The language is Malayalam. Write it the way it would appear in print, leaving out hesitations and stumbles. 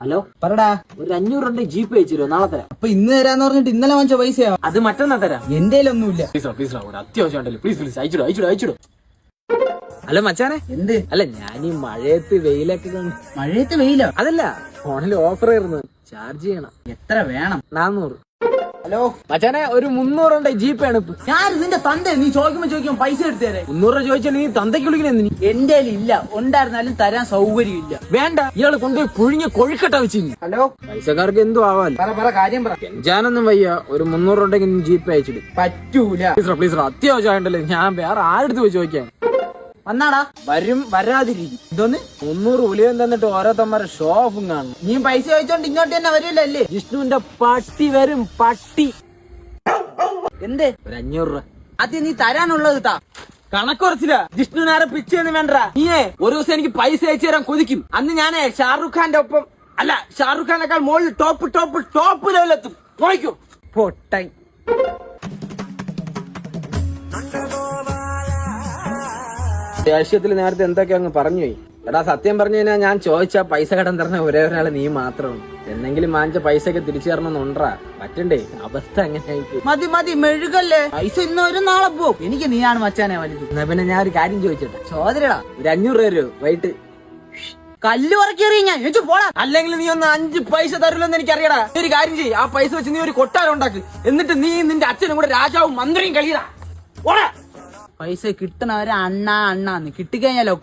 ഹലോ പറടാ. ഒരു 500 ജീപ്പ് അയച്ചു തരുമോ? നാളെ തരാം. അപ്പൊ ഇന്ന് തരാന്ന് പറഞ്ഞിട്ട് ഇന്നലെ വാങ്ങിച്ച പൈസയാ? അത് മറ്റന്നാ തരാം. എന്റെ ഒന്നുമില്ല. പ്ലീസ് ഒരു അത്യാവശ്യം ഉണ്ടല്ലോ, പ്ലീസ് അയച്ചിടും. ഹലോ മച്ചാനെ, എന്ത്? അല്ല ഞാൻ ഈ മഴയത്ത് വെയിലൊക്കെ കണ്ട്. മഴയത്ത് വെയിലോ? അതല്ല, ഫോണിൽ ഓഫർ ആയിരുന്നു, ചാർജ് ചെയ്യണം. എത്ര വേണം? 400. ഹലോ മച്ചാനെ, ഒരു 300 ജീപ്പാണ് ഇപ്പൊ. ഞാൻ ഇതിന്റെ തന്ത, നീ ചോദിക്കുമ്പോ പൈസ എടുത്തു തരാം. 300 ചോദിച്ചാൽ നീ തന്തയ്ക്ക് വിളിക്കണേ. എന്റെ ഇല്ല, ഉണ്ടായിരുന്നാലും തരാൻ സൗകര്യമില്ല. വേണ്ട, ഇയാള് കൊണ്ടുപോയി പുഴുങ്ങിയ കൊഴുക്കട്ട വെച്ചിരുന്നു. ഹലോ, പൈസക്കാർക്ക് എന്തോ ആവാലോ. പറ കാര്യം പറ. ഞാനൊന്നും വയ്യ, ഒരു 300 ഉണ്ടെങ്കിൽ ജീപ്പ് അയച്ചിടും. പറ്റൂല. പ്ലീസ് അത്യാവശ്യമായിട്ടല്ലേ, ഞാൻ വേറെ ആരെടുത്ത് പോയി ചോദിക്കാം. വന്നാടാ. വരാതിരിക്കും. ഇതൊന്ന് 300 ഉലിയം തന്നിട്ട് ഓരോരുത്തന്മാരെ ഷോ ഓഫും കാണണം. നീ പൈസ ചോദിച്ചോണ്ട് ഇങ്ങോട്ട് തന്നെ വരില്ലല്ലേ? വിഷ്ണുവിന്റെ പട്ടി വരും, പട്ടി. എന്ത്? ഒരു 500 രൂപ ആദ്യം നീ തരാനുള്ളത് താ. കണക്കുറച്ചില്ല. വിഷ്ണുവിനാരെ പിച്ചൊന്നും വേണ്ട. നീയേ ഒരു ദിവസം എനിക്ക് പൈസ അയച്ചു തരാൻ കൊതിക്കും. അന്ന് ഞാൻ ഷാറുഖ് ഖാന്റെ ഒപ്പം, അല്ല ഷാറുഖ് ഖാനേക്കാൾ മുകളിൽ ടോപ്പ് ലെവലെത്തും. നോക്കൂ പൊട്ടായി. ദേഷ്യത്തിൽ നേരത്തെ എന്തൊക്കെ അങ്ങ് പറഞ്ഞു പോയി. എടാ സത്യം പറഞ്ഞു കഴിഞ്ഞാൽ ഞാൻ ചോദിച്ചാ പൈസ കടം തരണ ഒരേ ഒരാളെ നീ മാത്രമാണ്. എന്തെങ്കിലും വാങ്ങിച്ച പൈസ ഒക്കെ തിരിച്ചു തരണമെന്നുണ്ടാ. പറ്റണ്ടേ? അവസ്ഥ അങ്ങനെ മതി മെഴുകല്ലേ. പൈസ ഇന്ന് വരും, നാളെ പോവും. എനിക്ക് നീയാണ് മച്ചാനെ വലുത്. എന്നാ പിന്നെ ഞാൻ ഒരു കാര്യം ചോദിച്ചോട്ടെ? ചോദരടാ. ഒരു 500 രൂപ വൈകിട്ട് കല്ല് ഉറക്കിയറിയ ഞാൻ പോടാ. അല്ലെങ്കിൽ നീ ഒന്ന് 5 പൈസ തരില്ലെന്ന് എനിക്കറിയടാ. ഒരു കാര്യം ചെയ്യ്, ആ പൈസ വെച്ച് നീ ഒരു കൊട്ടാരം ഉണ്ടാക്ക്. എന്നിട്ട് നീ നിന്റെ അച്ഛനും കൂടെ രാജാവും മന്ത്രിയും കഴിയടാ. പൈസ കിട്ടണവരെ അണ്ണാന്ന് കിട്ടിക്കഴിഞ്ഞാലോ